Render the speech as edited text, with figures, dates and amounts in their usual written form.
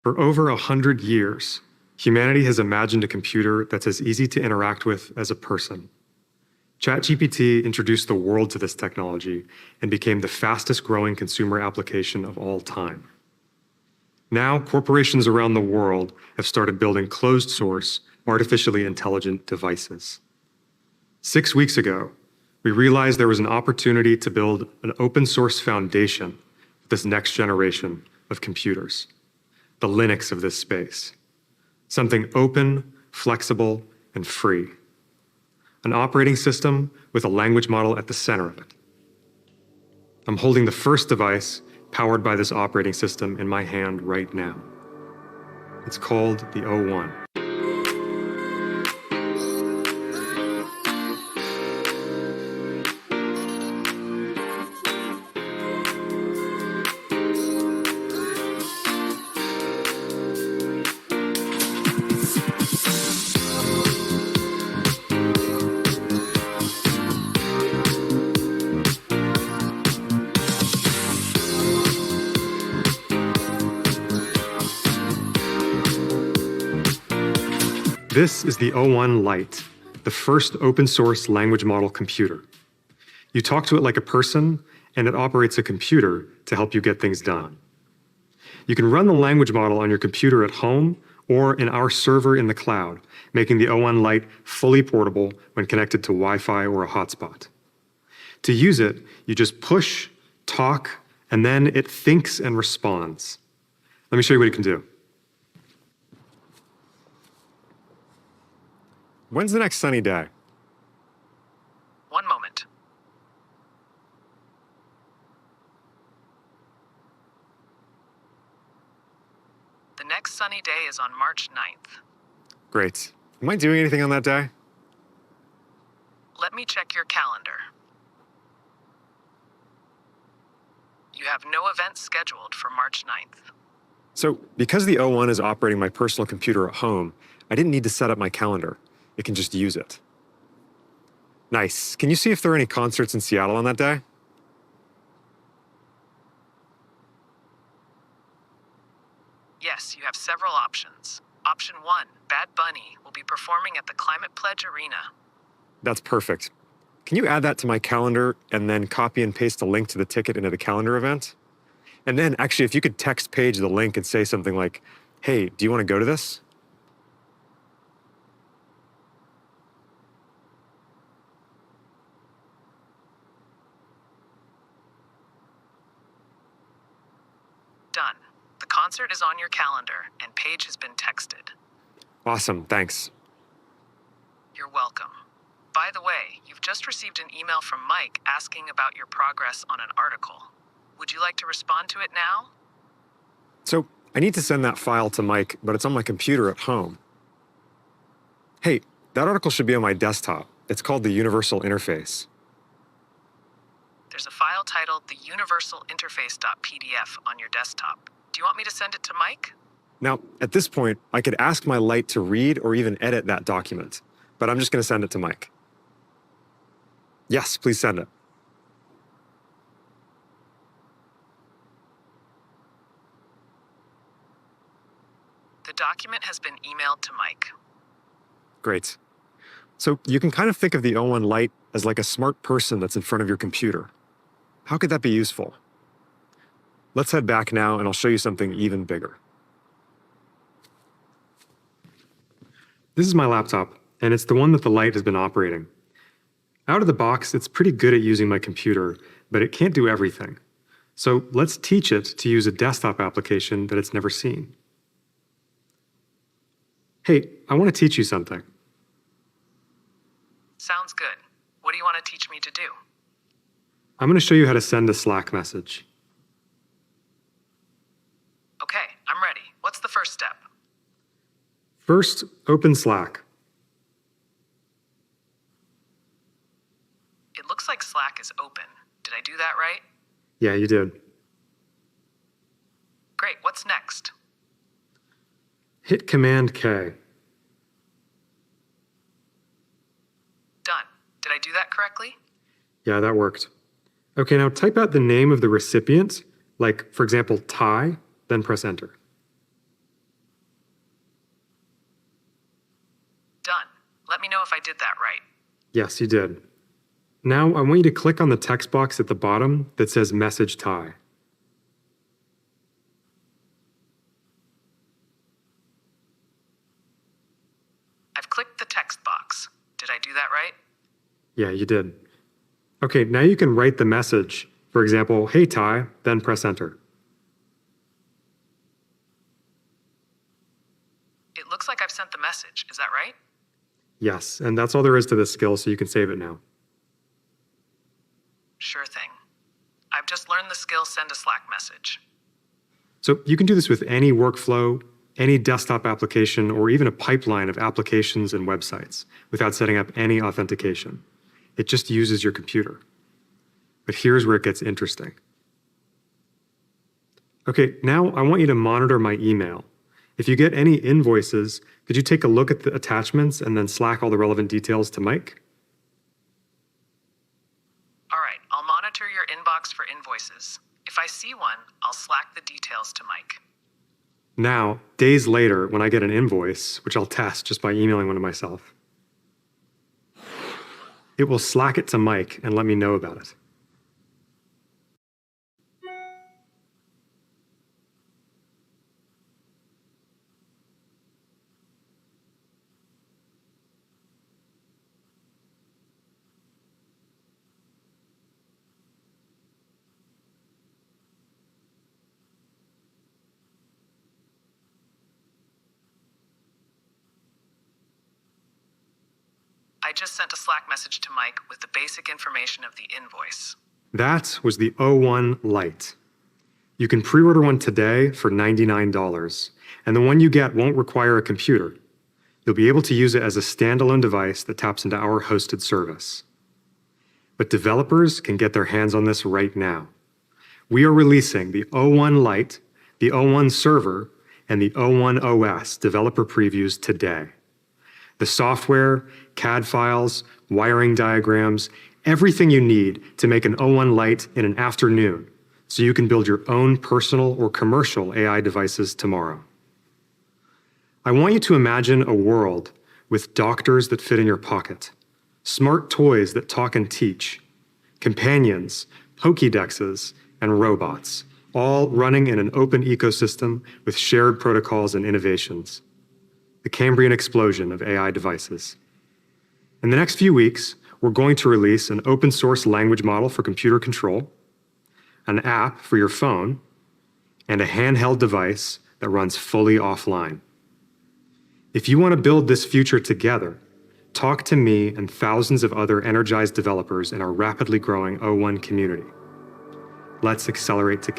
For over 100 years, humanity has imagined a computer that's as easy to interact with as a person. ChatGPT introduced the world to this technology and became the fastest growing consumer application of all time. Now, corporations around the world have started building closed source, artificially intelligent devices. 6 weeks ago, we realized there was an opportunity to build an open source foundation for this next generation of computers, the Linux of this space. Something open, flexible, and free. An operating system with a language model at the center of it. I'm holding the first device powered by this operating system in my hand right now. It's called the O1. This is the O1 Lite, the first open source language model computer. You talk to it like a person, and it operates a computer to help you get things done. You can run the language model on your computer at home or in our server in the cloud, making the O1 Lite fully portable when connected to Wi-Fi or a hotspot. To use it, you just push, talk, and then it thinks and responds. Let me show you what it can do. When's the next sunny day? One moment. The next sunny day is on March 9th. Great. Am I doing anything on that day? Let me check your calendar. You have no events scheduled for March 9th. So, because the O1 is operating my personal computer at home, I didn't need to set up my calendar. It can just use it. Nice. Can you see if there are any concerts in Seattle on that day? Yes, you have several options. Option 1, Bad Bunny will be performing at the Climate Pledge Arena. That's perfect. Can you add that to my calendar and then copy and paste a link to the ticket into the calendar event? And then actually, if you could text Paige the link and say something like, hey, do you want to go to this? Done. The concert is on your calendar, and Paige has been texted. Awesome, thanks. You're welcome. By the way, you've just received an email from Mike asking about your progress on an article. Would you like to respond to it now? So, I need to send that file to Mike, but it's on my computer at home. Hey, that article should be on my desktop. It's called the Universal Interface. There's a file titled the Universal Interface.pdf on your desktop. Do you want me to send it to Mike? Now, at this point, I could ask my Lite to read or even edit that document, but I'm just going to send it to Mike. Yes, please send it. The document has been emailed to Mike. Great. So you can kind of think of the O1 Lite as like a smart person that's in front of your computer. How could that be useful? Let's head back now and I'll show you something even bigger. This is my laptop, and it's the one that the Lite has been operating. Out of the box, it's pretty good at using my computer, but it can't do everything. So let's teach it to use a desktop application that it's never seen. Hey, I want to teach you something. Sounds good. What do you want to teach me to do? I'm going to show you how to send a Slack message. Okay, I'm ready. What's the first step? First, open Slack. It looks like Slack is open. Did I do that right? Yeah, you did. Great, what's next? Hit Command K. Done. Did I do that correctly? Yeah, that worked. Okay, now type out the name of the recipient, like, for example, Ty, then press Enter. me know if I did that right. Yes, you did. Now I want you to click on the text box at the bottom that says Message Ty. I've clicked the text box. Did I do that right? Yeah, you did. Okay, now you can write the message. For example, "Hey Ty," then press enter. It looks like I've sent the message. Is that right? Yes, and that's all there is to this skill, so you can save it now. Sure thing. I've just learned the skill send a Slack message. So you can do this with any workflow, any desktop application, or even a pipeline of applications and websites without setting up any authentication. It just uses your computer. But here's where it gets interesting. Okay, now I want you to monitor my email. If you get any invoices, could you take a look at the attachments and then Slack all the relevant details to Mike? All right, I'll monitor your inbox for invoices. If I see one, I'll Slack the details to Mike. Now, days later, when I get an invoice, which I'll test just by emailing one to myself, it will Slack it to Mike and let me know about it. I just sent a Slack message to Mike with the basic information of the invoice. That was the O1 Lite. You can pre-order one today for $99, and the one you get won't require a computer. You'll be able to use it as a standalone device that taps into our hosted service. But developers can get their hands on this right now. We are releasing the O1 Lite, the O1 Server, and the O1 OS developer previews today. The software, CAD files, wiring diagrams, everything you need to make an O1 Lite in an afternoon so you can build your own personal or commercial AI devices tomorrow. I want you to imagine a world with doctors that fit in your pocket, smart toys that talk and teach, companions, Pokédexes, and robots, all running in an open ecosystem with shared protocols and innovations. The Cambrian explosion of AI devices. In the next few weeks, we're going to release an open source language model for computer control, an app for your phone, and a handheld device that runs fully offline. If you want to build this future together, talk to me and thousands of other energized developers in our rapidly growing O1 community. Let's accelerate together.